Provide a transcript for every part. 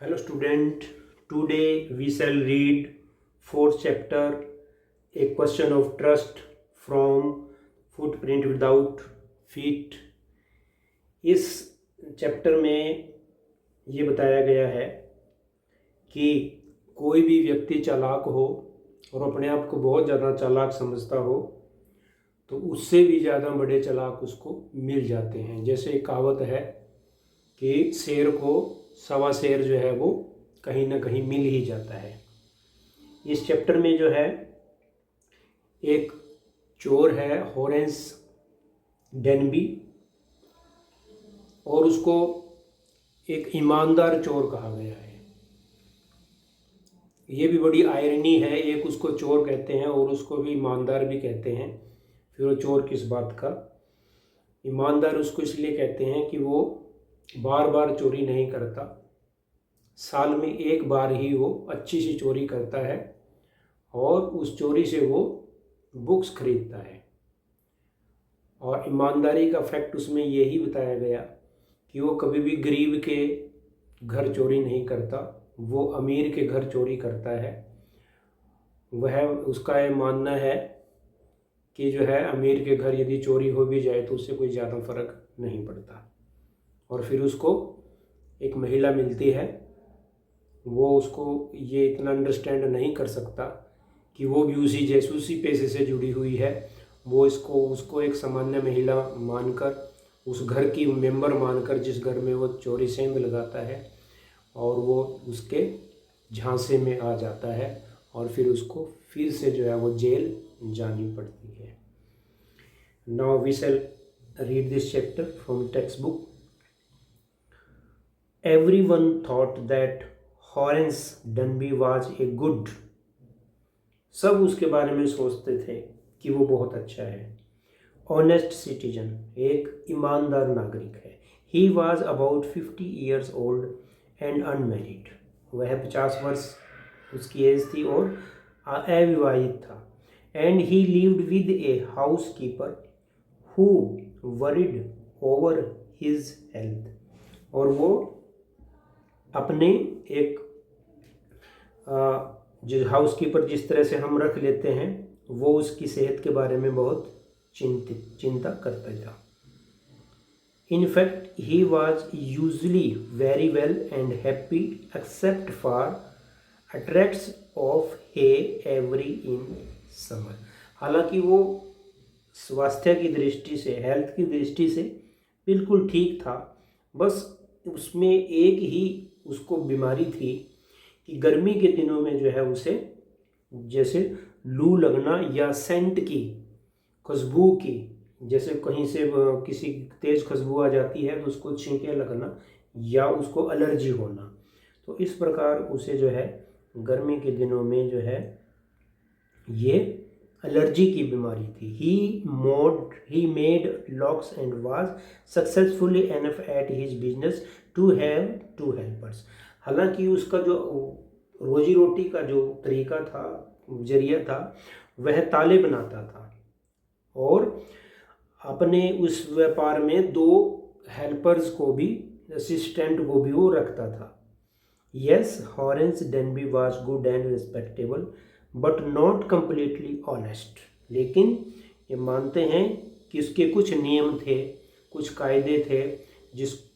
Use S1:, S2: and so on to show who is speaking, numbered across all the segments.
S1: Hello student, today we shall read fourth chapter, a question of trust from footprint without feet. इस chapter में ये बताया गया है कि कोई भी व्यक्ति चालाक हो और अपने आप को बहुत ज़्यादा चालाक समझता हो तो उससे भी ज़्यादा बड़े चालाक उसको मिल जाते हैं। जैसे एक कहावत है कि शेर को सवा शेर जो है वो कहीं ना कहीं मिल ही जाता है। इस चैप्टर में जो है एक चोर है हॉरेंस डेनबी और उसको एक ईमानदार चोर कहा गया है। ये भी बड़ी आयरनी है, एक उसको चोर कहते हैं और उसको भी ईमानदार भी कहते हैं। फिर वो चोर किस बात का? ईमानदार उसको इसलिए कहते हैं कि वो बार बार चोरी नहीं करता, साल में एक बार ही वो अच्छी सी चोरी करता है और उस चोरी से वो बुक्स खरीदता है। और ईमानदारी का फैक्ट उसमें यही बताया गया कि वो कभी भी गरीब के घर चोरी नहीं करता, वो अमीर के घर चोरी करता है। वह उसका ये मानना है कि जो है अमीर के घर यदि चोरी हो भी जाए तो उससे कोई ज़्यादा फर्क नहीं पड़ता। और फिर उसको एक महिला मिलती है, वो उसको ये इतना अंडरस्टैंड नहीं कर सकता कि वो भी उसी पेशे से जुड़ी हुई है। वो उसको एक सामान्य महिला मानकर, उस घर की मेंबर मानकर जिस घर में वो चोरी सेंध लगाता है, और वो उसके झांसे में आ जाता है और फिर उसको फिर से जो है वो जेल जानी पड़ती है। Now we shall read this chapter from textbook. Everyone thought that Horace Denby was a good. सब उसके बारे में सोचते थे कि वो बहुत अच्छा है। ऑनेस्ट सिटीजन, एक ईमानदार नागरिक है। He was about 50 years old and unmarried. वह 50 वर्ष उसकी एज थी और अविवाहित था। And he lived with a house keeper who worried over his health. और वो अपने एक जो हाउसकीपर जिस तरह से हम रख लेते हैं, वो उसकी सेहत के बारे में बहुत चिंता करता था। In fact he was usually very well and happy except for attacks of hay fever in summer. हालांकि वो स्वास्थ्य की दृष्टि से, हेल्थ की दृष्टि से बिल्कुल ठीक था, बस उसमें एक ही उसको बीमारी थी कि गर्मी के दिनों में जो है उसे जैसे लू लगना या सेंट की खुशबू की, जैसे कहीं से किसी तेज़ खुशबू आ जाती है तो उसको छींके लगना या उसको एलर्जी होना, तो इस प्रकार उसे जो है गर्मी के दिनों में जो है ये एलर्जी की बीमारी थी। He made locks and was successfully enough at his business to have 2 helpers. हालांकि उसका जो रोजी रोटी का जो तरीका था, जरिया था, वह ताले बनाता था और अपने उस व्यापार में 2 हेल्पर्स को भी, असिस्टेंट को भी वो रखता था। Yes, Horace Danby was good and respectable but not completely honest. लेकिन ये मानते हैं कि उसके कुछ नियम थे, कुछ कायदे थे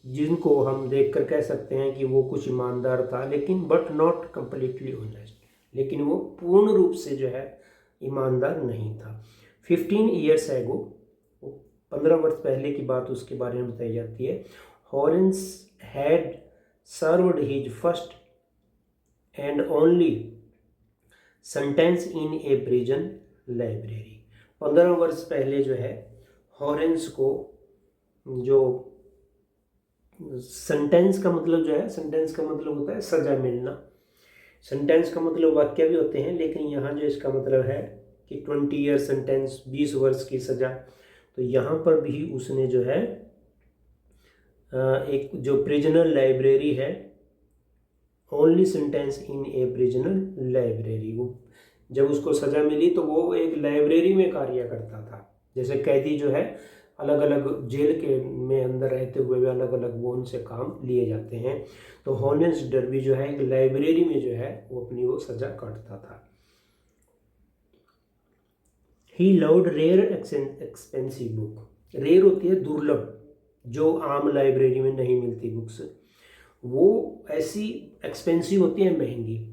S1: जिनको हम देखकर कह सकते हैं कि वो कुछ ईमानदार था, लेकिन बट नॉट कम्प्लीटली ऑनेस्ट, लेकिन वो पूर्ण रूप से जो है ईमानदार नहीं था। 15 years एगो, 15 वर्ष पहले की बात उसके बारे में बताई जाती है। Horace had served his first and only sentence in a prison library. 15 वर्ष पहले जो है हॉरेंस को जो सेंटेंस का मतलब जो है, सेंटेंस का मतलब होता है सजा मिलना। सेंटेंस का मतलब वाक्य भी होते हैं, लेकिन यहाँ जो इसका मतलब है कि 20 ईयर सेंटेंस, 20 वर्ष की सजा। तो यहाँ पर भी उसने जो है एक जो प्रिजनर लाइब्रेरी है, only sentence in A prisoner library, वो जब उसको सज़ा मिली तो वो एक लाइब्रेरी में कार्य करता था। जैसे कैदी जो है अलग अलग जेल के में अंदर रहते हुए भी अलग अलग वो उनसे काम लिए जाते हैं। तो हॉरेंस डर्बी जो है एक लाइब्रेरी में जो है वो अपनी वो सज़ा काटता था। He loved rare expensive book. Rare होती है दुर्लभ, जो आम लाइब्रेरी में नहीं मिलती बुक्स, वो ऐसी एक्सपेंसिव होती है, महंगी।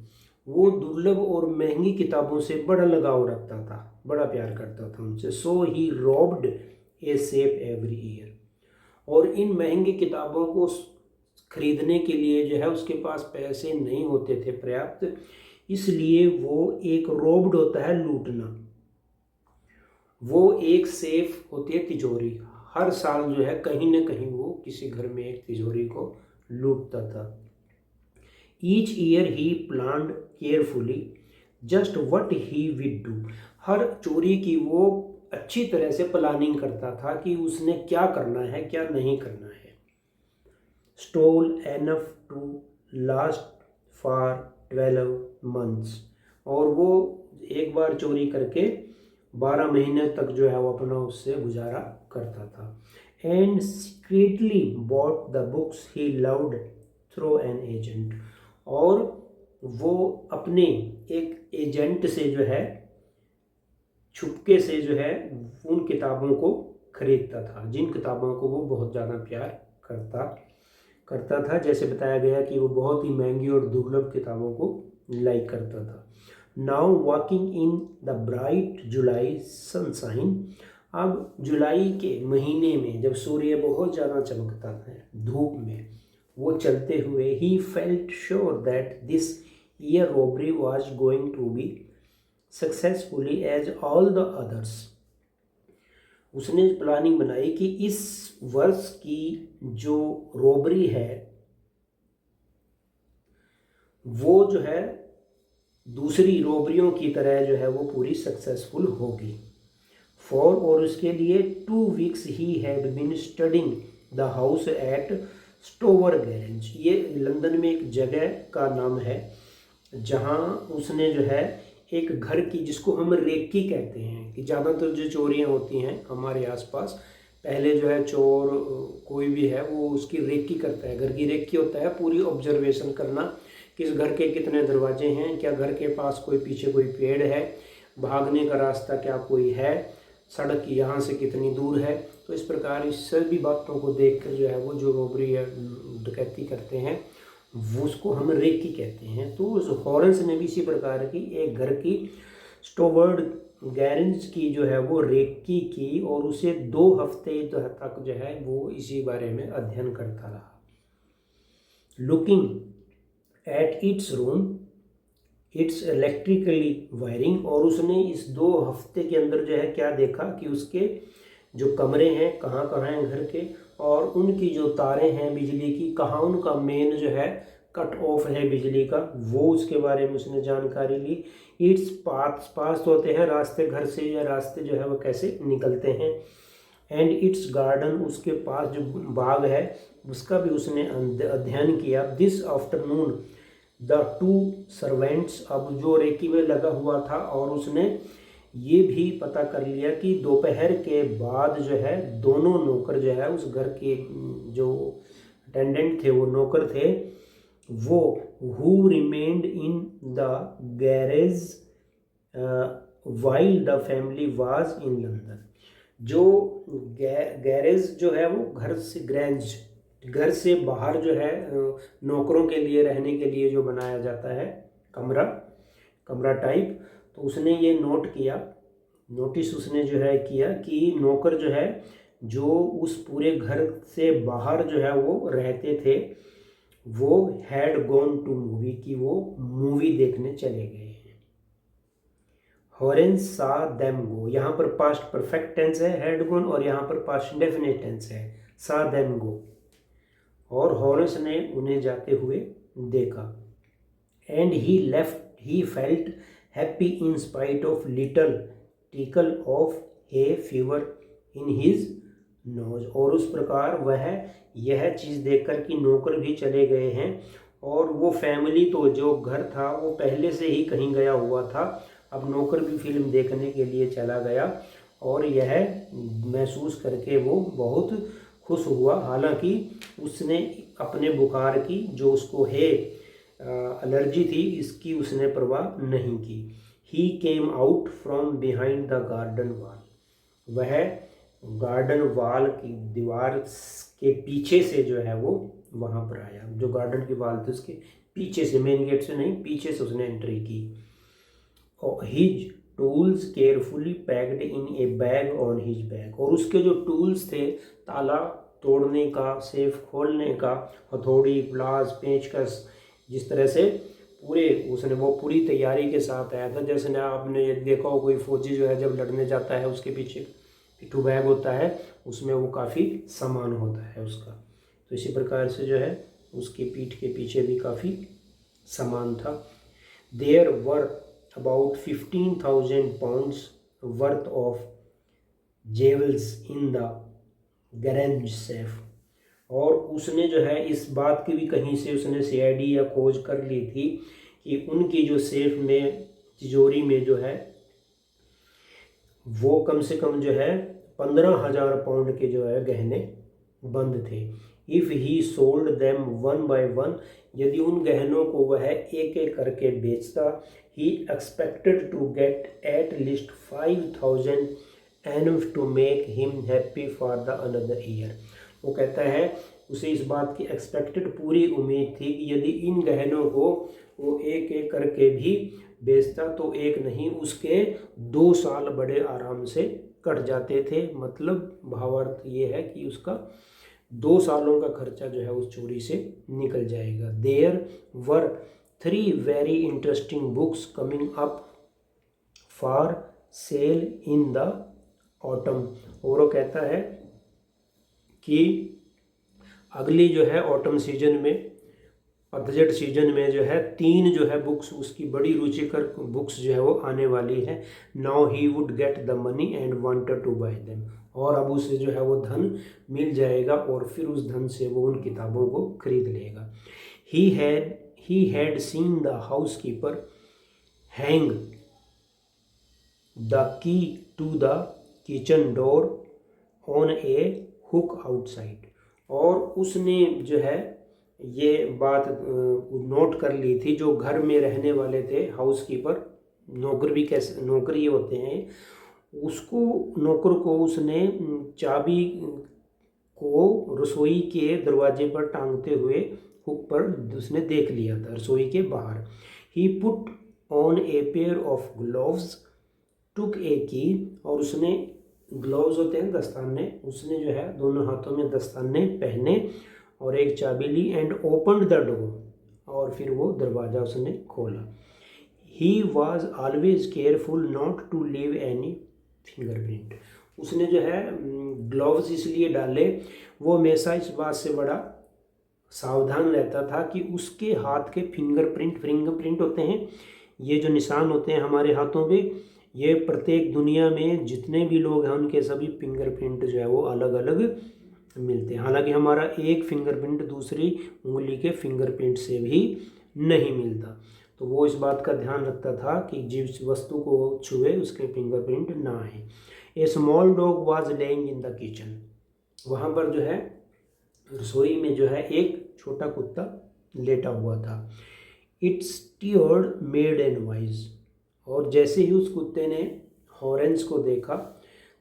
S1: वो दुर्लभ और महंगी किताबों से बड़ा लगाव रखता था, बड़ा प्यार करता था उनसे। So he robbed a safe every year. और इन महंगी किताबों को खरीदने के लिए जो है उसके पास पैसे नहीं होते थे पर्याप्त, इसलिए वो एक रॉब्ड होता है लूटना, वो एक सेफ होती है तिजोरी। हर साल जो है कहीं ना कहीं वो किसी घर में एक तिजोरी को लूटता था। Each year he planned carefully just what he would do. हर चोरी की वो अच्छी तरह से प्लानिंग करता था कि उसने क्या करना है क्या नहीं करना है। Stole enough to last for 12 months। और वो एक बार चोरी करके 12 महीने तक जो है वो अपना उससे गुजारा करता था। And secretly bought the books he loved through an agent. और वो अपने एक एजेंट से जो है छुपके से जो है उन किताबों को खरीदता था जिन किताबों को वो बहुत ज़्यादा प्यार करता था। जैसे बताया गया कि वो बहुत ही महंगी और दुर्लभ किताबों को लाइक करता था। Now walking in the bright July sunshine. अब जुलाई के महीने में जब सूर्य बहुत ज़्यादा चमकता है धूप में, वो चलते हुए he felt sure that this year robbery was going to be successfully as all the others. उसने प्लानिंग बनाई कि इस वर्ष की जो रॉबरी है वो जो है दूसरी रॉबरियों की तरह जो है वो पूरी सक्सेसफुल होगी। और उसके लिए 2 weeks he had been studying the house at Stover garage. ये लंदन में एक जगह का नाम है जहाँ उसने जो है एक घर की, जिसको हम रेकी कहते हैं, कि ज़्यादातर जो चोरियाँ होती हैं हमारे आसपास, पहले जो है चोर कोई भी है वो उसकी रेकी करता है। घर की रेकी होता है पूरी ऑब्जर्वेशन करना, किस घर के कितने दरवाजे हैं, क्या घर के पास कोई पीछे कोई पेड़ है, भागने का रास्ता क्या कोई है, सड़क यहाँ से कितनी दूर है। तो इस प्रकार इस सभी बातों को देखकर जो है वो जो रॉबरी या डकैती करते हैं वो उसको हम रेकी कहते हैं। तो उस हॉरेंस ने भी इसी प्रकार की एक घर की स्टोवर्ड गैरेज की जो है वो रेकी की और उसे 2 हफ्ते तक जो है वो इसी बारे में अध्ययन करता रहा। Looking at its room it's electrically wiring. और उसने इस 2 हफ्ते के अंदर जो है क्या देखा कि उसके जो कमरे हैं कहाँ कहाँ हैं घर के, और उनकी जो तारें हैं बिजली की कहाँ उनका मेन जो है कट ऑफ है बिजली का, वो उसके बारे में उसने जानकारी ली। इट्स पास होते हैं रास्ते घर से, या रास्ते जो है वो कैसे निकलते हैं। एंड इट्स गार्डन, उसके पास जो बाग है उसका भी उसने अध्ययन किया। दिस आफ्टरनून द 2 सर्वेंट्स, अब जो रेकी में लगा हुआ था, और उसने ये भी पता कर लिया कि दोपहर के बाद जो है दोनों नौकर जो है उस घर के जो अटेंडेंट थे वो नौकर थे, वो who remained in the garage while the family was in London. जो गैरेज जो है वो घर से बाहर जो है नौकरों के लिए रहने के लिए जो बनाया जाता है कमरा टाइप। तो उसने ये नोटिस उसने जो है किया कि नौकर जो है जो उस पूरे घर से बाहर जो है वो रहते थे वो हैड गॉन टू मूवी, कि वो मूवी देखने चले गए हैं। हॉरेंस सा देम गो, यहाँ पर पास्ट परफेक्ट टेंस है हैड गॉन, और यहाँ पर पास्ट इंडेफिनिट टेंस है सा देम गो। और हॉरेंस ने उन्हें जाते हुए देखा। And he felt happy in spite of little tackle of hay fever in his nose. और उस प्रकार वह यह चीज़ देखकर कि नौकर भी चले गए हैं, और वो फैमिली तो जो घर था वो पहले से ही कहीं गया हुआ था, अब नौकर भी फिल्म देखने के लिए चला गया, और यह महसूस करके वो बहुत खुश हुआ। हालांकि उसने अपने बुखार की जो उसको है एलर्जी थी इसकी उसने परवाह नहीं की। He came out from behind the garden wall, वह गार्डन वॉल की दीवार के पीछे से जो है वो वहाँ पर आया। जो गार्डन की वॉल थी उसके पीछे से, मेन गेट से नहीं, पीछे से उसने एंट्री की। और his tools carefully packed in A bag on his back, और उसके जो टूल्स थे, ताला तोड़ने का, सेफ खोलने का, हथौड़ी, प्लास, पेचकस, जिस तरह से पूरे उसने वो पूरी तैयारी के साथ आया था। जैसे ना आपने देखा हो कोई फौजी जो है जब लड़ने जाता है उसके पीछे पिट्ठू बैग होता है, उसमें वो काफ़ी सामान होता है उसका। तो इसी प्रकार से जो है उसकी पीठ के पीछे भी काफ़ी सामान था। There were about 15,000 pounds worth of jewels in the garage safe, और उसने जो है इस बात की भी कहीं से उसने सीआईडी या खोज कर ली थी कि उनकी जो सेफ में, तिजोरी में जो है वो कम से कम जो है 15,000 पाउंड के जो है गहने बंद थे। If he sold them one by one, यदि उन गहनों को वह एक एक करके बेचता, he expected to get at least 5,000 enough to make him happy for the another year. वो कहता है उसे इस बात की एक्सपेक्टेड पूरी उम्मीद थी कि यदि इन गहनों को वो एक एक करके भी बेचता तो एक नहीं उसके 2 साल बड़े आराम से कट जाते थे। मतलब भावार्थ ये है कि उसका 2 सालों का खर्चा जो है उस चोरी से निकल जाएगा। There were 3 very interesting books coming up for sale in the autumn, और वो कहता है कि अगली जो है ऑटम सीजन में, पतझड़ सीजन में जो है 3 जो है बुक्स उसकी बड़ी रुचिकर बुक्स जो है वो आने वाली है। Now he would get the money and wanted to buy them, और अब उसे जो है वो धन मिल जाएगा और फिर उस धन से वो उन किताबों को खरीद लेगा। He had seen the housekeeper hang the key to the kitchen door on a hook outside, और उसने जो है ये बात नोट कर ली थी। जो घर में रहने वाले थे हाउस कीपर, नौकर भी कैसे नौकर ही होते हैं, उसको नौकर को उसने चाबी को रसोई के दरवाजे पर टांगते हुए हुक पर उसने देख लिया था रसोई के बाहर। He put on a pair of gloves took a key, और उसने ग्लोव्स होते हैं दस्ताने, उसने जो है दोनों हाथों में दस्ताने पहने और एक चाबी ली एंड ओपनड द डोर, और फिर वो दरवाज़ा उसने खोला। He was always careful not to leave any fingerprint, उसने जो है ग्लोव्स इसलिए डाले, वो हमेशा इस बात से बड़ा सावधान रहता था कि उसके हाथ के फिंगरप्रिंट होते हैं, ये जो निशान होते हैं हमारे हाथों पे, ये प्रत्येक दुनिया में जितने भी लोग हैं उनके सभी फिंगरप्रिंट जो है वो अलग अलग मिलते हैं। हालांकि हमारा एक फिंगरप्रिंट दूसरी उंगली के फिंगरप्रिंट से भी नहीं मिलता, तो वो इस बात का ध्यान रखता था कि जिस वस्तु को छुए उसके फिंगरप्रिंट ना आए। A small dog was lying in the kitchen, वहाँ पर जो है रसोई में जो है एक छोटा कुत्ता लेटा हुआ था। It steered made an voice, और जैसे ही उस कुत्ते ने हॉर्न्स को देखा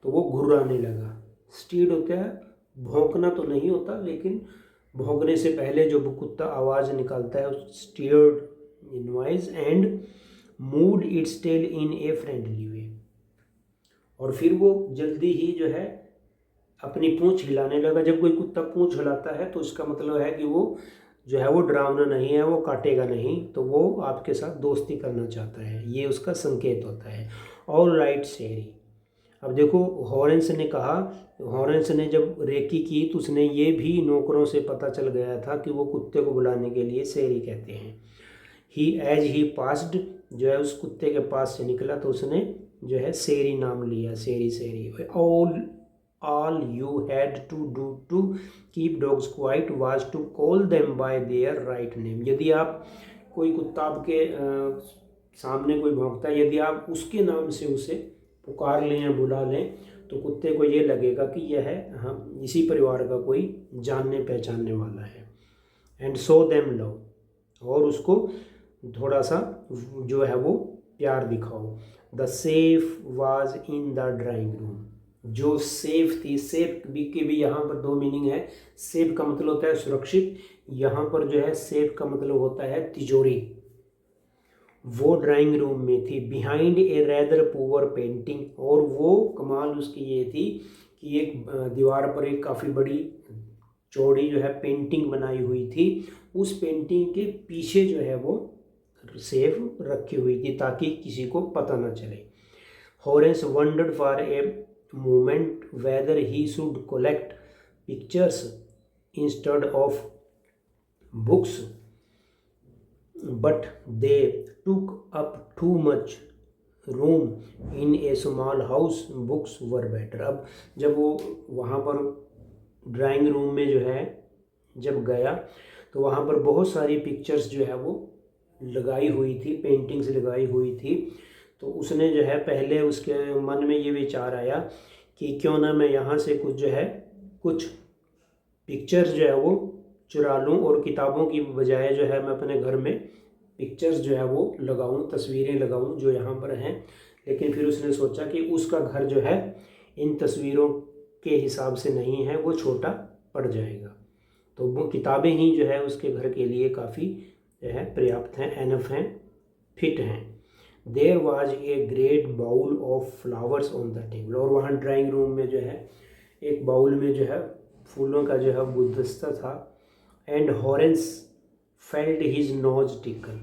S1: तो वो घुर्राने लगा। स्टीड होता है भौंकना तो नहीं होता, लेकिन भौंकने से पहले जो कुत्ता आवाज़ निकालता है stirred in voice and moved its tail in a friendly way, और फिर वो जल्दी ही जो है अपनी पूंछ हिलाने लगा। जब कोई कुत्ता पूंछ हिलाता है तो उसका मतलब है कि वो जो है वो डरावना नहीं है, वो काटेगा नहीं, तो वो आपके साथ दोस्ती करना चाहता है, ये उसका संकेत होता है। ऑल राइट शेरी, अब देखो हॉरेंस ने कहा, हॉरेंस ने जब रेकी की तो उसने ये भी नौकरों से पता चल गया था कि वो कुत्ते को बुलाने के लिए शेरी कहते हैं। ही पास्ड, जो है उस कुत्ते के पास से निकला तो उसने जो है शेरी नाम लिया, शेरी। all you had to do to keep dogs quiet was to call them by their right name। यदि आप कोई कुत्ता आपके सामने कोई भौंकता है, यदि आप उसके नाम से उसे पुकार लें या बुला लें तो कुत्ते को ये लगेगा कि यह हम इसी परिवार का कोई जानने पहचानने वाला है। एंड सो देम लव, और उसको थोड़ा सा जो है वो प्यार दिखाओ। The safe was in the drawing room, जो सेफ थी, सेफ भी के भी यहाँ पर दो मीनिंग है। सेफ का मतलब होता है सुरक्षित, यहाँ पर जो है सेफ का मतलब होता है तिजोरी, वो ड्राइंग रूम में थी। Behind a rather poor painting, और वो कमाल उसकी ये थी कि एक दीवार पर एक काफ़ी बड़ी चौड़ी जो है पेंटिंग बनाई हुई थी। उस पेंटिंग के पीछे जो है वो सेफ रखी हुई थी ताकि किसी को पता ना चले। Horace wondered for a moment whether he should collect pictures instead of books, but they took up too much room in a small house, books were better। अब जब वो वहाँ पर ड्राइंग रूम में जो है जब गया तो वहाँ पर बहुत सारी पिक्चर्स जो है वो लगाई हुई थी, पेंटिंग्स लगाई हुई थी। तो उसने जो है पहले उसके मन में ये विचार आया कि क्यों ना मैं यहाँ से कुछ जो है कुछ पिक्चर्स जो है वो चुरा लूँ और किताबों की बजाय जो है मैं अपने घर में पिक्चर्स जो है वो लगाऊं, तस्वीरें लगाऊं जो यहाँ पर हैं। लेकिन फिर उसने सोचा कि उसका घर जो है इन तस्वीरों के हिसाब से नहीं है, वो छोटा पड़ जाएगा। तो वो किताबें ही जो है उसके घर के लिए काफ़ी जो है पर्याप्त हैं, एनफ हैं, फिट हैं। There was a great bowl of flowers on the table, और वहाँ ड्राइंग रूम में जो है एक बाउल में जो है फूलों का जो है गुलदस्ता था। And Horace felt his nose tickle,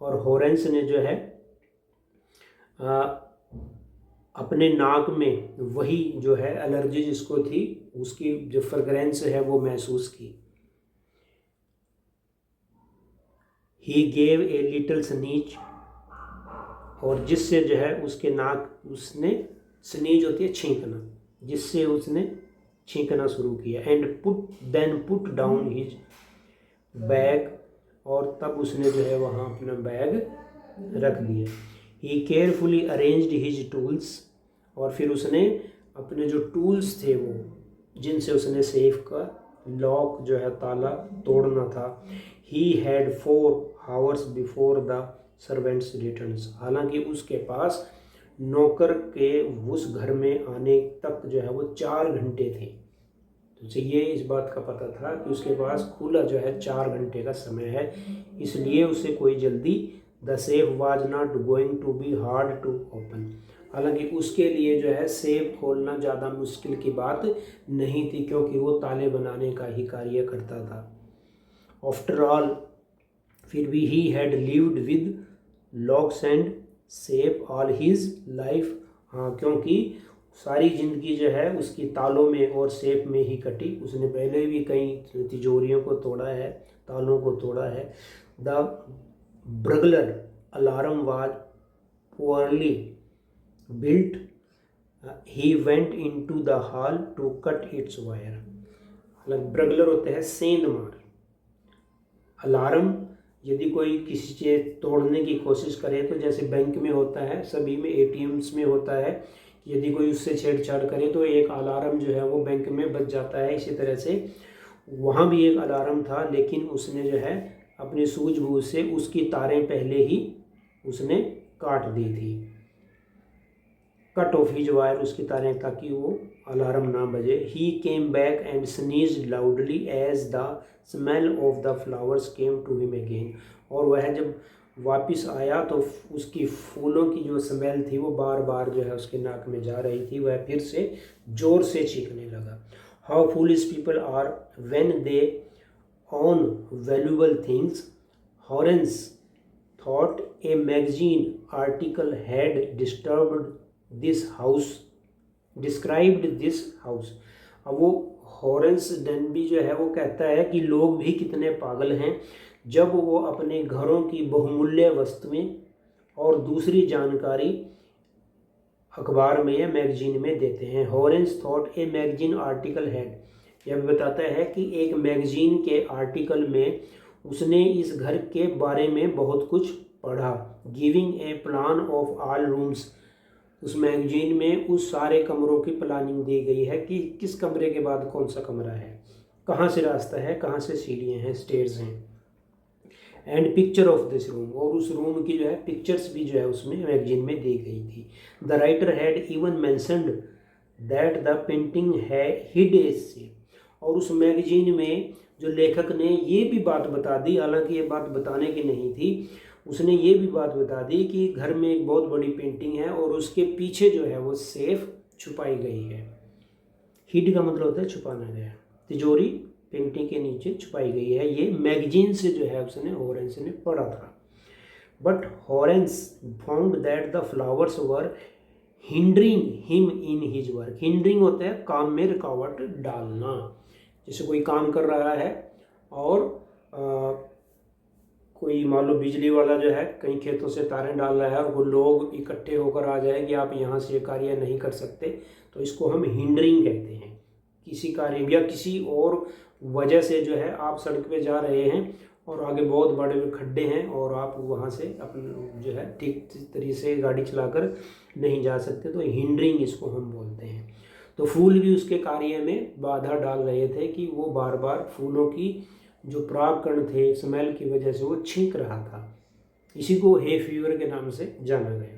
S1: और हॉरेंस ने जो है अपने नाक में वही जो है एलर्जी जिसको थी उसकी जो फ्रेगरेंस है वो महसूस की। He gave a little sneeze, और जिससे जो है उसके नाक उसने स्नीज होती है छींकना, जिससे उसने छींकना शुरू किया। And put down his bag, और तब उसने जो है वहाँ अपना बैग रख दिया। ही केयरफुली अरेंज्ड हिज टूल्स, और फिर उसने अपने जो टूल्स थे वो जिनसे उसने सेफ का लॉक जो है ताला तोड़ना था। He had 4 hours before the servants returns, हालांकि उसके पास नौकर के उस घर में आने तक जो है वो 4 घंटे थे। तो उसे ये इस बात का पता था कि उसके पास खुला जो है 4 घंटे का समय है, इसलिए उसे कोई जल्दी the safe was not going to be hard to open, हालांकि उसके लिए जो है सेफ खोलना ज़्यादा मुश्किल की बात नहीं थी क्योंकि वो ताले बनाने का ही कार्य करता था। आफ्टर ऑल, फिर भी he had lived with locks and safe all his life, हाँ क्योंकि सारी ज़िंदगी जो है उसकी तालों में और सेफ में ही कटी। उसने पहले भी कई तिजोरियों को तोड़ा है, तालों को तोड़ा है। The burglar alarm was poorly built, he went into the hall to cut its wire. Burglar होते हैं सेंध मार। अलार्म यदि कोई किसी चीज़ तोड़ने की कोशिश करे तो जैसे बैंक में होता है, सभी में ATMs में होता है, यदि कोई उससे छेड़छाड़ करे तो एक अलार्म जो है वो बैंक में बज जाता है। इसी तरह से वहाँ भी एक अलार्म था, लेकिन उसने जो है अपनी सूझबूझ से उसकी तारें पहले ही उसने काट दी थी। कट ऑफ हिज वायर, उसकी तारें, ताकि वो अलार्म ना बजे। He came back and sneezed loudly as the smell of the flowers came to him again, और वह जब वापस आया तो उसकी फूलों की जो स्मेल थी वो बार बार जो है उसके नाक में जा रही थी। वह फिर से जोर से चीखने लगा। How foolish people are when they own valuable things, Horace thought a magazine article had disturbed this house, described this house. अब वो हॉरेंस डेनबी जो है वो कहता है कि लोग भी कितने पागल हैं जब वो अपने घरों की बहुमूल्य वस्तुएं और दूसरी जानकारी अखबार में या मैगजीन में देते हैं। Horace thought a magazine article had, यह बताता है कि एक मैगजीन के आर्टिकल में उसने इस घर के बारे में बहुत कुछ पढ़ा। Giving a plan of all rooms, उस मैगजीन में उस सारे कमरों की प्लानिंग दी गई है कि किस कमरे के बाद कौन सा कमरा है, कहाँ से रास्ता है, कहाँ से सीढ़ियाँ हैं, स्टेयर्स हैं, and picture of this room, और उस रूम की जो है पिक्चर्स भी जो है उसमें मैगजीन में दी गई थी। The writer had even mentioned that the painting है हिड ए से, और उस मैगजीन में जो लेखक ने ये भी बात बता दी, हालांकि ये बात बताने की नहीं थी, उसने ये भी बात बता दी कि घर में एक बहुत बड़ी पेंटिंग है और उसके पीछे जो है वो सेफ छुपाई गई है। हिड का मतलब होता है छुपाना गया, तिजोरी पेंटिंग के नीचे छुपाई गई है। ये मैगजीन से जो है उसने हॉरेंस ने पढ़ा था। But Horace found that the flowers were hindering him in his work. Hindering होता है काम में रुकावट डालना, जैसे कोई काम कर रहा है और कोई मान लो बिजली वाला जो है कई खेतों से तारें डाल रहा है और वो लोग इकट्ठे होकर आ जाए कि आप यहाँ से कार्य नहीं कर सकते, तो इसको हम हिंडरिंग कहते हैं। किसी कार्य या किसी और वजह से जो है आप सड़क पे जा रहे हैं और आगे बहुत बड़े खड्डे हैं और आप वहाँ से अपने जो है ठीक तरीके से गाड़ी चलाकर नहीं जा सकते, तो हिंडरिंग इसको हम बोलते हैं। तो फूल भी उसके कार्य में बाधा डाल रहे थे कि वो बार बार फूलों की जो परागकण थे स्मेल की वजह से वो छींक रहा था। इसी को हे फीवर के नाम से जाना गया।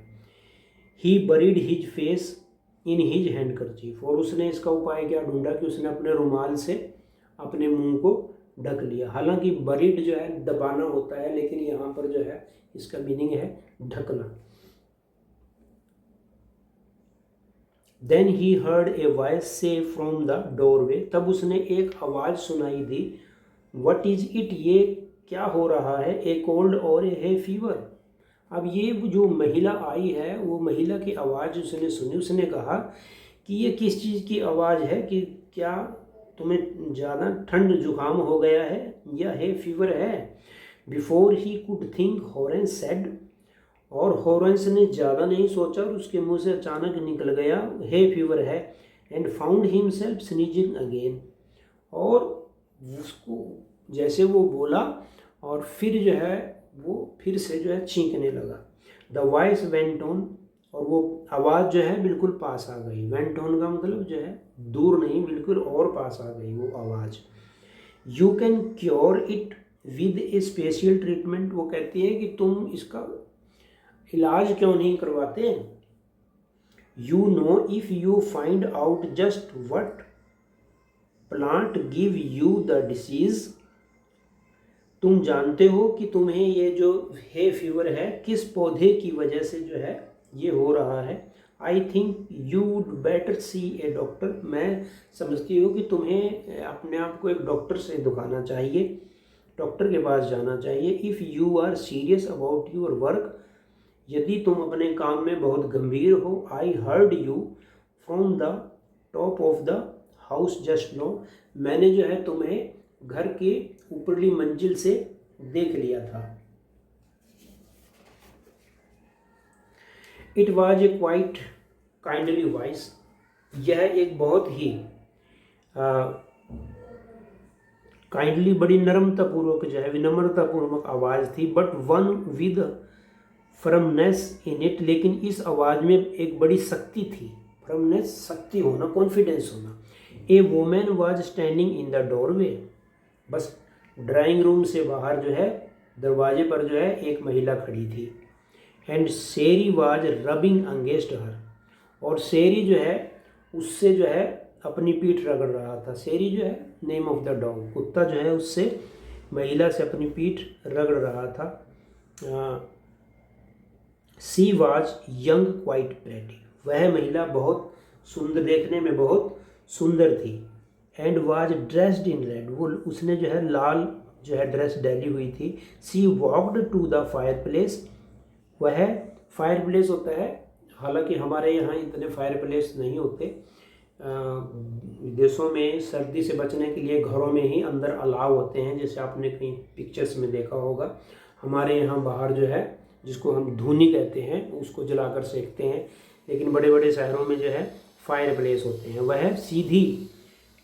S1: He buried his face in his handkerchief, और उसने इसका उपाय क्या ढूंढा कि उसने अपने रुमाल से अपने मुंह को ढक लिया। हालांकि बरीड जो है दबाना होता है, लेकिन यहाँ पर जो है इसका मीनिंग है ढकना। Then he heard a voice say from the doorway, तब उसने एक आवाज़ सुनाई दी। व्हाट इज इट, ये क्या हो रहा है, ए कोल्ड और ए है फीवर। अब ये जो महिला आई है वो महिला की आवाज़ उसने सुनी, उसने कहा कि ये किस चीज़ की आवाज़ है, कि क्या तुम्हें ज़्यादा ठंड जुकाम हो गया है या है फीवर है। Before he could think Horace said, और हॉरेंस ने ज़्यादा नहीं सोचा और उसके मुंह से अचानक निकल गया है फीवर है। And found himself sneezing again, और उसको जैसे वो बोला और फिर जो है वो फिर से जो है छींकने लगा। द वॉइस वेंट ऑन, और वो आवाज़ जो है बिल्कुल पास आ गई। वेंट ऑन का मतलब जो है दूर नहीं, बिल्कुल और पास आ गई वो आवाज़। You can cure it with A special treatment, वो कहती है कि तुम इसका इलाज क्यों नहीं करवाते। You know if you find out just what plant give you the disease, तुम जानते हो कि तुम्हें ये जो है फीवर है किस पौधे की वजह से जो है ये हो रहा है। I think you would better C A doctor, मैं समझती हूँ कि तुम्हें अपने आप को एक डॉक्टर से दिखाना चाहिए, डॉक्टर के पास जाना चाहिए। If you are serious about your work, यदि तुम अपने काम में बहुत गंभीर हो। I heard you from the top of the house just now, मैंने जो है तुम्हें घर के ऊपरली मंजिल से देख लिया था। It was a quite kindly voice, यह एक बहुत ही काइंडली बड़ी नम्रतापूर्वक जो है विनम्रतापूर्वक आवाज़ थी। But one with firmness in it, लेकिन इस आवाज़ में एक बड़ी शक्ति थी। फर्मनेस शक्ति होना, कॉन्फिडेंस होना। A woman was standing in the doorway, बस ड्राइंग रूम से बाहर जो है दरवाजे पर जो है एक महिला खड़ी थी। And Sheri was rubbing against हर, और शेरी जो है उससे जो है अपनी पीठ रगड़ रहा था। शेरी जो है नेम ऑफ द डॉग, कुत्ता जो है उससे महिला से अपनी पीठ रगड़ रहा था। She was young quite pretty, वह महिला बहुत सुंदर, देखने में बहुत सुंदर थी। And was dressed in red, वो उसने जो है लाल जो है ड्रेस डाली हुई थी। She walked to the fireplace, वह फायर प्लेस होता है, हालांकि हमारे यहाँ इतने फायर प्लेस नहीं होते। विदेशों में सर्दी से बचने के लिए घरों में ही अंदर अलाव होते हैं, जैसे आपने कहीं पिक्चर्स में देखा होगा। हमारे यहाँ बाहर जो है जिसको हम धूनी कहते हैं उसको जलाकर सेकते हैं, लेकिन बड़े बड़े शहरों में जो है फायर प्लेस होते हैं। वह सीधी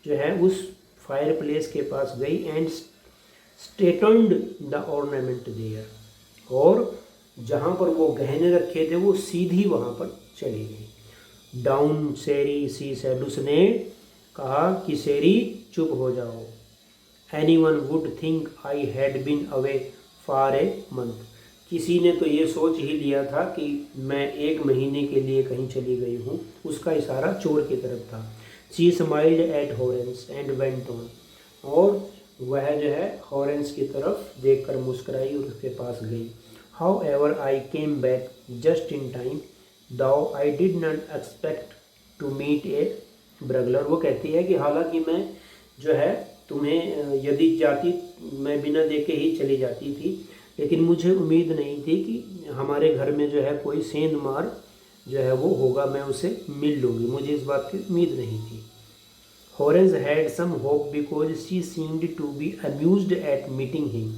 S1: जो है उस फायर प्लेस के पास गई। एंड स्ट्रेटन्ड द ऑर्नामेंट देयर, और जहाँ पर वो गहने रखे थे वो सीधी वहाँ पर चली गई। डाउन सेरी सी सेड, उसने कहा कि सेरी चुप हो जाओ। Anyone would think I had been away for a month, किसी ने तो ये सोच ही लिया था कि मैं 1 महीने के लिए कहीं चली गई हूँ। उसका इशारा चोर की तरफ था। She smiled at Horace and went on, और वह जो है हॉरेंस की तरफ देखकर मुस्कुराई और उसके पास गई। However I came back just in time, though I did not expect to meet a burglar. वो कहती है कि हालांकि मैं जो है तुम्हें यदि जाती, मैं बिना देखे ही चली जाती थी, लेकिन मुझे उम्मीद नहीं थी कि हमारे घर में जो है कोई सेंध मार जो है वो होगा, मैं उसे मिल लूँगी, मुझे इस बात की उम्मीद नहीं थी। Horace had some hope because she seemed to be amused at meeting him.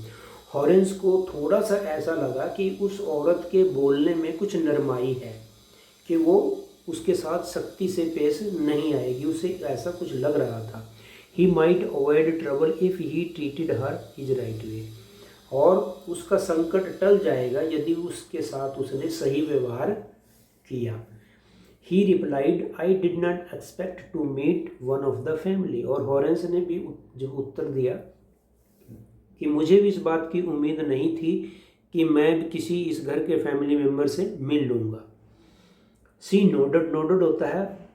S1: Horace को थोड़ा सा ऐसा लगा कि उस औरत के बोलने में कुछ नरमाई है, कि वो उसके साथ सख्ती से पेश नहीं आएगी, उसे ऐसा कुछ लग रहा था। He might avoid trouble if he treated her is right way, और उसका संकट टल जाएगा यदि उसके साथ उसने सही व्यवहार किया। He replied I did not expect to meet one of the family, और हॉरेंस ने भी जब उत्तर दिया कि मुझे भी इस बात की उम्मीद नहीं थी कि मैं किसी इस घर के फैमिली मेम्बर से मिल लूँगा। सी नोडेड, नोडेड होता है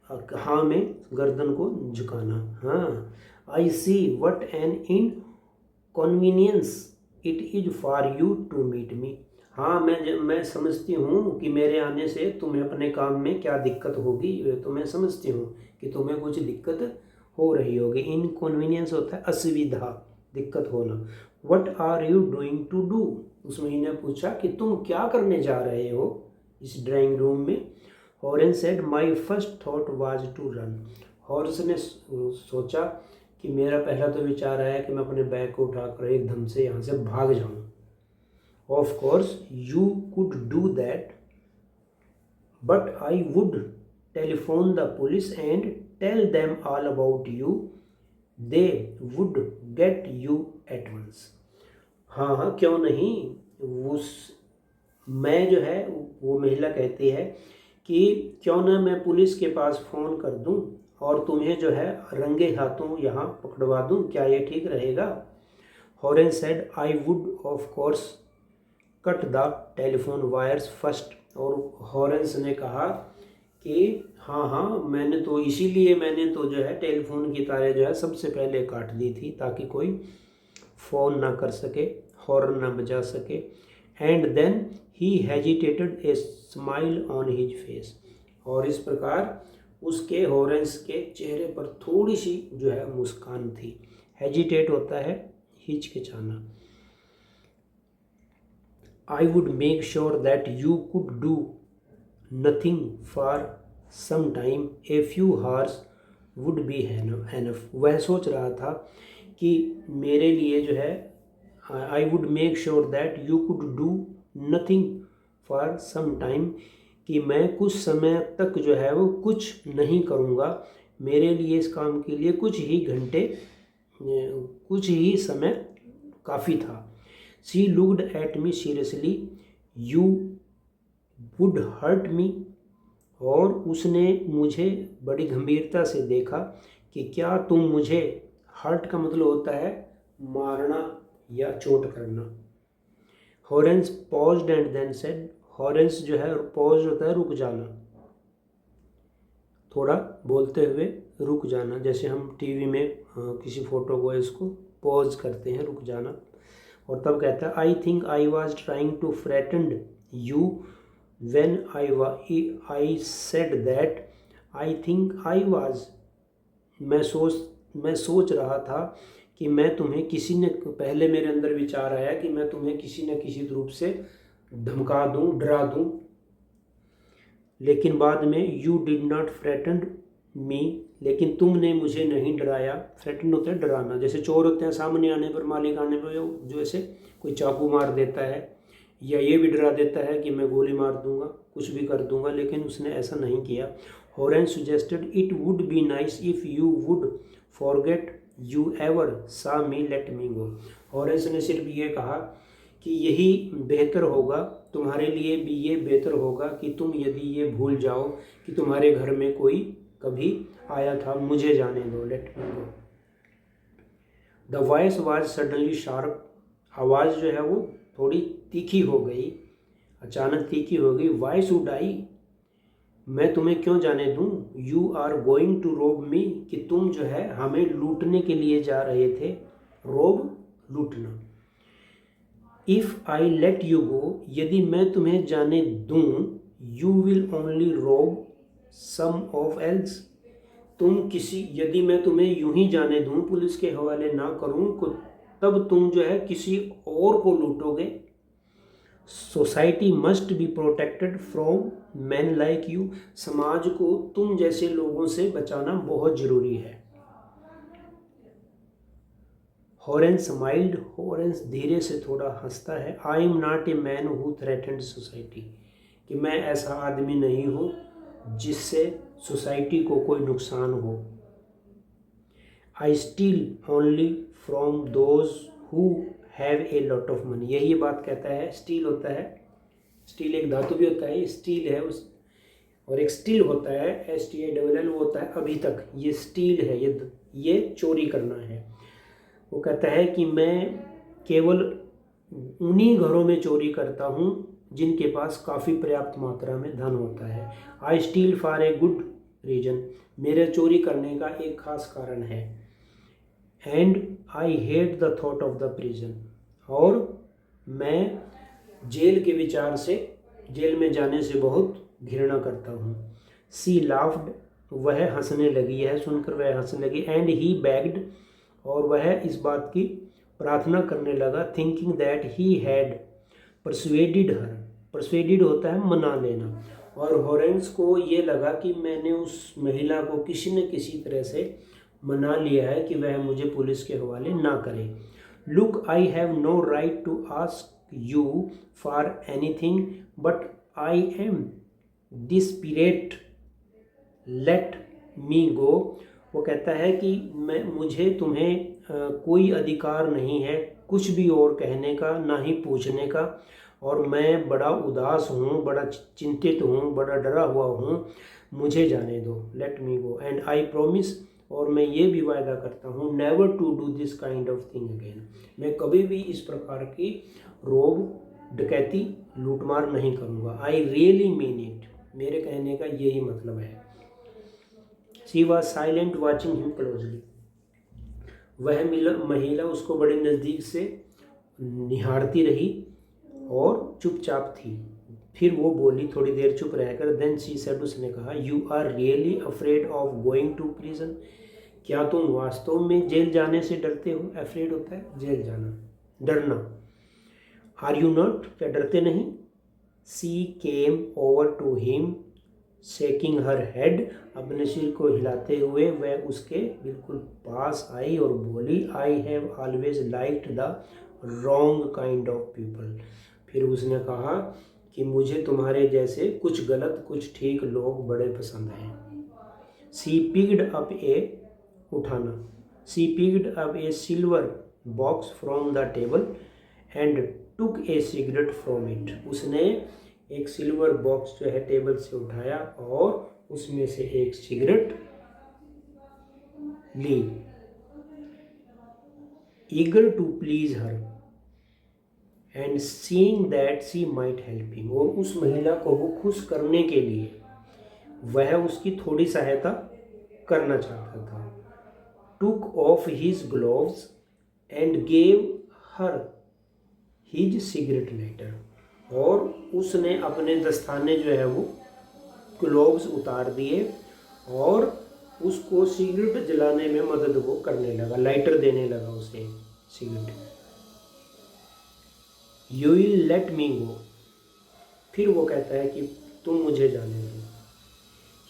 S1: हाँ में गर्दन को झुकाना। हाँ, I see what an inconvenience it is for you to meet me. हाँ, मैं समझती हूँ कि मेरे आने से तुम्हें अपने काम में क्या दिक्कत होगी, तो मैं समझती हूँ कि तुम्हें कुछ दिक्कत हो रही होगी। इनकन्वीनियंस होता है असुविधा, दिक्कत होना। What are you doing to do, उस महीने पूछा कि तुम क्या करने जा रहे हो इस ड्राइंग रूम में। Horace said my first thought was to run. Horace ने सोचा कि मेरा पहला तो विचार आया कि मैं अपने बैग को उठाकर एकदम से यहाँ से भाग जाऊँ। Of course you could do that, but I would telephone the police and tell them all about you, they would get you at once. हाँ हाँ, क्यों नहीं। मैं जो है, वो महिला कहती है कि क्यों ना मैं पुलिस के पास फ़ोन कर दूं और तुम्हें जो है रंगे हाथों यहाँ पकड़वा दूं, क्या ये ठीक रहेगा। Horace said I would of course cut the telephone wires first, और हॉरेंस ने कहा कि हाँ हाँ, मैंने तो जो है टेलीफोन की तारें जो है सबसे पहले काट दी थी, ताकि कोई फ़ोन ना कर सके, हॉर्न ना बजा सके। And then he hesitated a smile on his face, और इस प्रकार उसके हॉरेंस के चेहरे पर थोड़ी सी जो है मुस्कान थी। हेजिटेट होता है हिचकिचाना। I would make sure that you could do nothing for some time, a few hours would be enough. वह सोच रहा था कि मेरे लिए जो है I would make sure that you could do nothing for some time, कि मैं कुछ समय तक जो है वो कुछ नहीं करूँगा, मेरे लिए इस काम के लिए कुछ ही घंटे, कुछ ही समय काफ़ी था। She looked at me seriously, you would hurt me, और उसने मुझे बड़ी गंभीरता से देखा कि क्या तुम मुझे, हर्ट का मतलब होता है मारना या चोट करना। हॉरेंस पॉज्ड एंड देन सेड, हॉरेंस जो है पॉज होता है रुक जाना, थोड़ा बोलते हुए रुक जाना, जैसे हम टीवी में किसी फोटो को इसको पॉज करते हैं, रुक जाना। और तब कहता है I think I was trying to frighten you when I said that, I think I was, मैं सोच रहा था कि मैं तुम्हें किसी ने, पहले मेरे अंदर विचार आया कि मैं तुम्हें किसी न किसी रूप से धमका दूं, डरा दूं, लेकिन बाद में यू डिड नॉट फ्रेटन मी, लेकिन तुमने मुझे नहीं डराया। फ्रेटन होता है डराना, जैसे चोर होते हैं सामने आने पर, मालिक आने पर जो ऐसे कोई चाकू मार देता है, या ये भी डरा देता है कि मैं गोली मार दूंगा, कुछ भी कर दूंगा, लेकिन उसने ऐसा नहीं किया। Horace suggested it would be nice if you would forget you ever saw me late me गो। हॉरेंस ने सिर्फ ये कहा कि यही बेहतर होगा, तुम्हारे लिए भी ये बेहतर होगा कि तुम यदि ये भूल जाओ कि तुम्हारे घर में कोई कभी आया था, मुझे जाने दो, let me go. The voice was suddenly sharp, आवाज़ जो है वो थोड़ी तीखी हो गई, अचानक तीखी हो गई। वाई शुड आई, मैं तुम्हें क्यों जाने दूं। यू आर गोइंग टू रोब मी, कि तुम जो है हमें लूटने के लिए जा रहे थे। रोब, लूटना। If I let you go, यदि मैं तुम्हें जाने दूं, यू विल ओनली रोब सम ऑफ एल्स, तुम किसी, यदि मैं तुम्हें यूं ही जाने दूं, पुलिस के हवाले ना करूं, तब तुम जो है किसी और को लूटोगे। Society must be protected from man like you, समाज को तुम जैसे लोगों से बचाना बहुत जरूरी है। हॉरेंस स्माइल्ड, हॉरेंस धीरे से थोड़ा हंसता है। I am not a man who threatened society, कि मैं ऐसा आदमी नहीं हूँ जिससे सोसाइटी को कोई नुकसान हो। I steal only from those who have a lot of money, यही बात कहता है। स्टील होता है, स्टील एक धातु भी होता है, स्टील है उस, और एक स्टील होता है STILL, वो होता है अभी तक। ये स्टील है, ये चोरी करना है। वो कहता है कि मैं केवल उन्हीं घरों में चोरी करता हूँ जिनके पास काफ़ी पर्याप्त मात्रा में धन होता है। I steal for a good reason, मेरे चोरी करने का एक खास कारण है। And I hate the thought of the prison, और मैं जेल के विचार से, जेल में जाने से बहुत घृणा करता हूँ। सी लाफ्ड, वह हंसने लगी, यह सुनकर वह हंसने लगी। एंड ही बैग्ड, और वह इस बात की प्रार्थना करने लगा। Thinking that he had persuaded her, persuaded होता है मना लेना, और हॉरेंस को ये लगा कि मैंने उस महिला को किसी न किसी तरह से मना लिया है कि वह मुझे पुलिस के हवाले ना करे। Look, I have no right to ask you for anything, but I am desperate, let me go. वो कहता है कि मुझे तुम्हें कोई अधिकार नहीं है कुछ भी और कहने का, ना ही पूछने का, और मैं बड़ा उदास हूँ, बड़ा चिंतित हूँ, बड़ा डरा हुआ हूँ, मुझे जाने दो, let me go. And I promise, और मैं ये भी वायदा करता हूँ, never to do this kind of thing again, मैं कभी भी इस प्रकार की रोब, डकैती, लूटमार नहीं करूँगा। आई रियली मीन इट, मेरे कहने का यही मतलब है। She was silent watching him closely, वह महिला उसको बड़े नज़दीक से निहारती रही और चुपचाप थी। फिर वो बोली थोड़ी देर चुप रहकर। देन शी सेड, उसने कहा, you are really afraid of going to prison, क्या तुम वास्तव में जेल जाने से डरते हो। अफ्रेड होता है जेल जाना, डरना। आर यू नॉट, क्या डरते नहीं। She came over to him shaking her head, अपने सिर को हिलाते हुए वह उसके बिल्कुल पास आई और बोली, I have always liked the wrong kind of people. फिर उसने कहा कि मुझे तुम्हारे जैसे कुछ गलत कुछ ठीक लोग बड़े पसंद हैं। सी पिक्ड अप ए, उठाना, she picked up a silver box from the table and took a cigarette from it, उसने एक सिल्वर बॉक्स जो है टेबल से उठाया और उसमें से एक सिगरेट ली। Eager to please her and seeing that she might help him, और उस महिला को वो खुश करने के लिए वह उसकी थोड़ी सहायता करना चाहता था। Took off his gloves and gave her his cigarette lighter, और उसने अपने दस्ताने जो है वो ग्लोव्स उतार दिए और उसको सिगरेट जलाने में मदद वो करने लगा, लाइटर देने लगा उसे cigarette. You will let me go, फिर वो कहता है कि तुम मुझे जाने दो।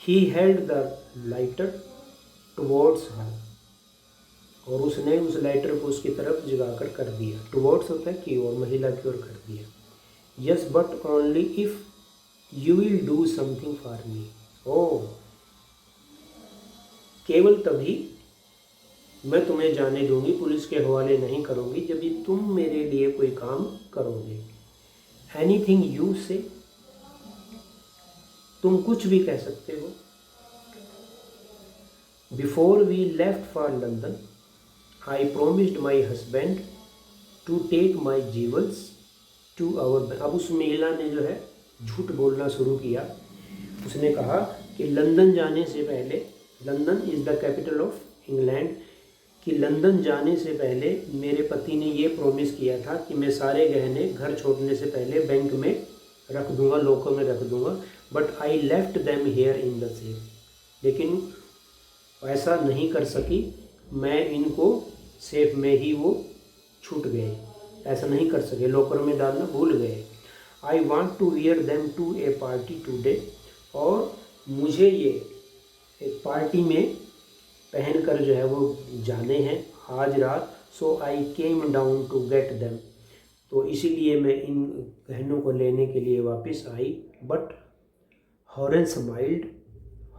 S1: He held the lighter towards her, और उसने उस लाइटर को उसकी तरफ जगाकर कर दिया। टुवर्ड्स होता है की ओर, महिला की ओर कर दिया। Yes but only if you will do something for me, ओ केवल तभी मैं तुम्हें जाने दूंगी, पुलिस के हवाले नहीं करूंगी जब भी तुम मेरे लिए कोई काम करोगे। एनीथिंग यू से, तुम कुछ भी कह सकते हो। Before we left for London I promised my husband to take my jewels to our. अब उस महिला ने जो है झूठ बोलना शुरू किया। उसने कहा कि लंदन जाने से पहले, London is the capital of England, कि लंदन जाने से पहले मेरे पति ने ये प्रॉमिस किया था कि मैं सारे गहने घर छोड़ने से पहले बैंक में रख दूंगा, लॉकर में रख दूंगा। But I left them here in the safe, लेकिन ऐसा नहीं कर सकी, मैं इनको सेफ में ही वो छूट गए, ऐसा नहीं कर सके, लॉकर में डालना भूल गए। I want to wear them to a party today, और मुझे ये एक पार्टी में पहन कर जो है वो जाने हैं आज रात। So I came down to get them, तो इसीलिए मैं इन गहनों को लेने के लिए वापस आई। बट हॉरेंस स्माइल्ड,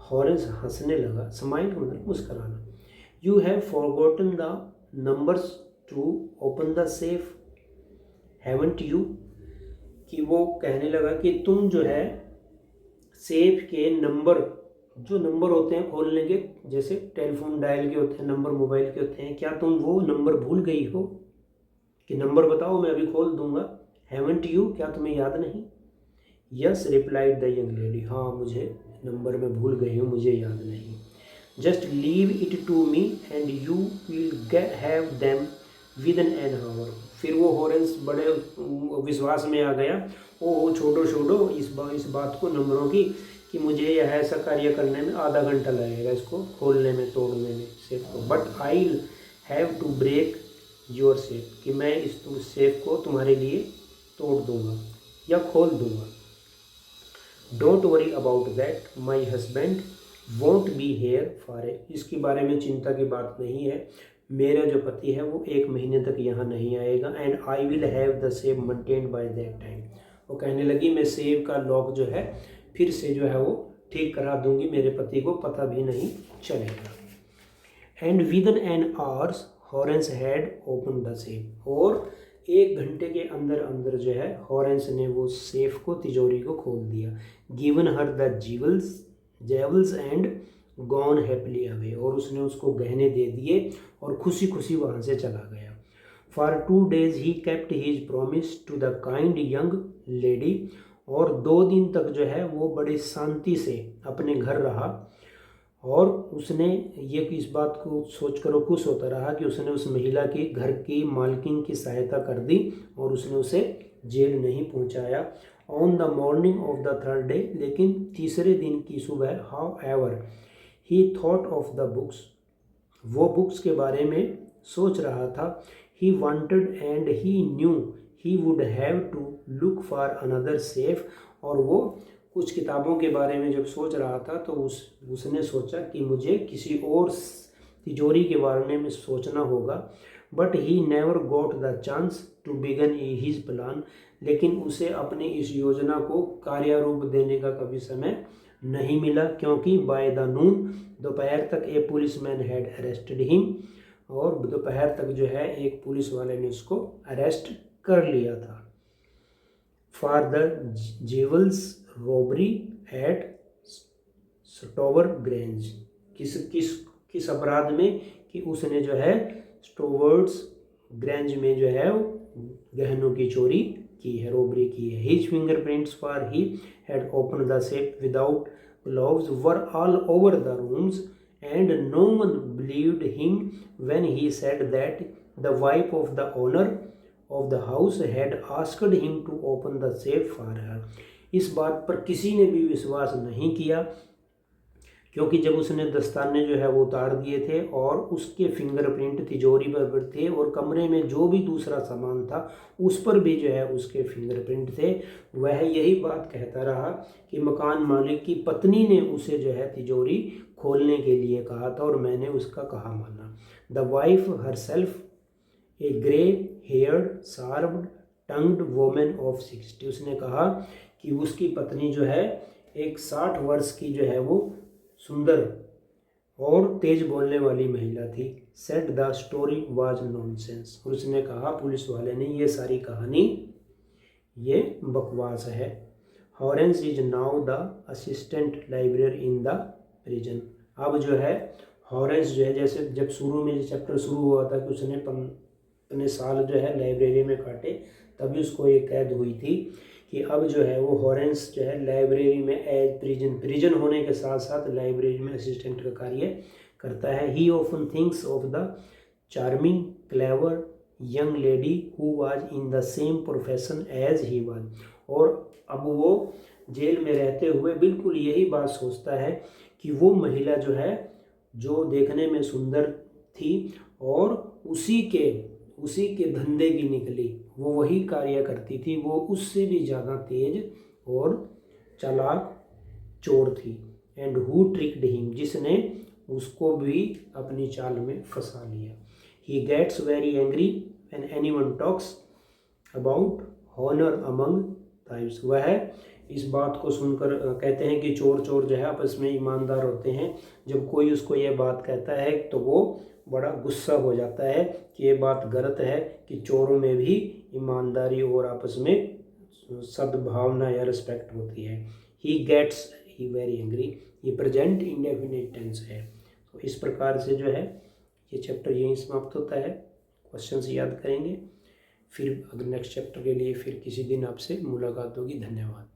S1: हॉरेंस हंसने लगा, स्माइल मतलब मुस्कराना। You have forgotten the numbers to open the safe haven't you, कि वो कहने लगा कि तुम जो है सेफ के नंबर, जो नंबर होते हैं खोलने के, जैसे टेलीफोन डायल के होते हैं नंबर, मोबाइल के होते हैं, क्या तुम वो नंबर भूल गई हो कि नंबर बताओ मैं अभी खोल दूंगा। हैवंट यू, क्या तुम्हें याद नहीं। Yes replied the young lady, हाँ मुझे नंबर में भूल गई हूँ, मुझे याद नहीं। Just leave it to me and you will have them with an hour. फिर वो हॉरेंस बड़े विश्वास में आ गया, ओ छोड़ो इस बात को नंबरों की, कि मुझे यह ऐसा कार्य करने में आधा घंटा लगेगा, इसको खोलने में, तोड़ने में सेफ को। But I have to break your safe, कि मैं इस सेफ को तुम्हारे लिए तोड़ दूंगा या खोल दूंगा। Don't worry about that, my husband won't be here for a, इसके बारे में चिंता की बात नहीं है, मेरा जो पति है वो 1 महीने तक यहाँ नहीं आएगा। And I will have the safe maintained by that time, वो कहने लगी मैं सेव का लॉक जो है फिर से जो है वो ठीक करा दूंगी, मेरे पति को पता भी नहीं चलेगा। And within hours Horace had open the safe, और 1 घंटे के अंदर अंदर जो है हॉरेंस ने वो सेफ को, तिजोरी को खोल दिया। Given her the jewels and gone happily away, और उसने उसको गहने दे दिए और खुशी खुशी वहाँ से चला गया। For 2 days he kept his promise to the kind young lady, और 2 दिन तक जो है वो बड़ी शांति से अपने घर रहा, और उसने ये इस बात को सोचकर वो खुश होता रहा कि उसने उस महिला की घर की मालकिन की सहायता कर दी और उसने उसे जेल नहीं पहुंचाया। On the morning of the 3rd day, लेकिन तीसरे दिन की सुबह, however he thought of the books, वो बुक्स के बारे में सोच रहा था। He wanted and he knew he would have to look for another safe, और वो कुछ किताबों के बारे में जब सोच रहा था तो उसने सोचा कि मुझे किसी और तिजोरी के बारे में सोचना होगा। But he never got the chance to begin his plan, लेकिन उसे अपनी इस योजना को कार्यारूप देने का कभी समय नहीं मिला, क्योंकि बाय द नून, दोपहर तक ए पुलिसमैन हैड अरेस्टेड हिम, और दोपहर तक जो है एक पुलिस वाले ने उसको अरेस्ट कर लिया था। For the jewels robbery at Stover Grange, किस अपराध में, कि उसने जो है स्टोवर्ड्स ग्रेंज में जो है गहनों की चोरी की है, रॉबरी की है। His fingerprints for he had open the safe without gloves were all over the rooms and no one believed him when he said that the wife of the owner of the house had asked him to open the safe for her। इस बात पर किसी ने भी विश्वास नहीं किया, क्योंकि जब उसने दस्ताने जो है वो उतार दिए थे और उसके फिंगरप्रिंट तिजोरी पर थे, और कमरे में जो भी दूसरा सामान था उस पर भी जो है उसके फिंगरप्रिंट थे, वह यही बात कहता रहा कि मकान मालिक की पत्नी ने उसे जो है तिजोरी खोलने के लिए कहा था और मैंने उसका कहा माना। The wife herself a grey haired sharp tongued women of 60, उसने कहा कि उसकी पत्नी जो है एक 60 वर्ष की जो है वो सुंदर और तेज बोलने वाली महिला थी। Said the story was nonsense, और उसने कहा पुलिस वाले ने ये सारी कहानी ये बकवास है। Horace is now the assistant librarian in the prison. अब जो है हॉरेंस जो है, जैसे जब शुरू में चैप्टर शुरू हुआ था कि उसने अपने साल जो है लाइब्रेरी में काटे, तभी उसको ये कैद हुई थी कि अब जो है वो हॉरेंस जो है लाइब्रेरी में एज प्रिजन होने के साथ साथ लाइब्रेरी में असिस्टेंट का कार्य करता है। He often thinks of the charming clever young lady who was in the same profession as he was. और अब वो जेल में रहते हुए बिल्कुल यही बात सोचता है कि वो महिला जो है, जो देखने में सुंदर थी और उसी के धंधे की निकली, वो वही कार्य करती थी, वो उससे भी ज़्यादा तेज और चालाक चोर थी। एंड हु ट्रिक्ड हिम, जिसने उसको भी अपनी चाल में फंसा लिया। He gets very angry when anyone talks about honour among thieves. वह इस बात को सुनकर कहते हैं कि चोर जो है आपस में ईमानदार होते हैं। जब कोई उसको ये बात कहता है तो वो बड़ा गुस्सा हो जाता है कि ये बात गलत है कि चोरों में भी ईमानदारी और आपस में सद्भावना या रिस्पेक्ट होती है। He gets he very angry, ये प्रेजेंट इंडेफिनिट टेंस है। तो इस प्रकार से जो है ये चैप्टर यहीं समाप्त होता है। क्वेश्चंस याद करेंगे, फिर अगर नेक्स्ट चैप्टर के लिए फिर किसी दिन आपसे मुलाकात होगी। धन्यवाद।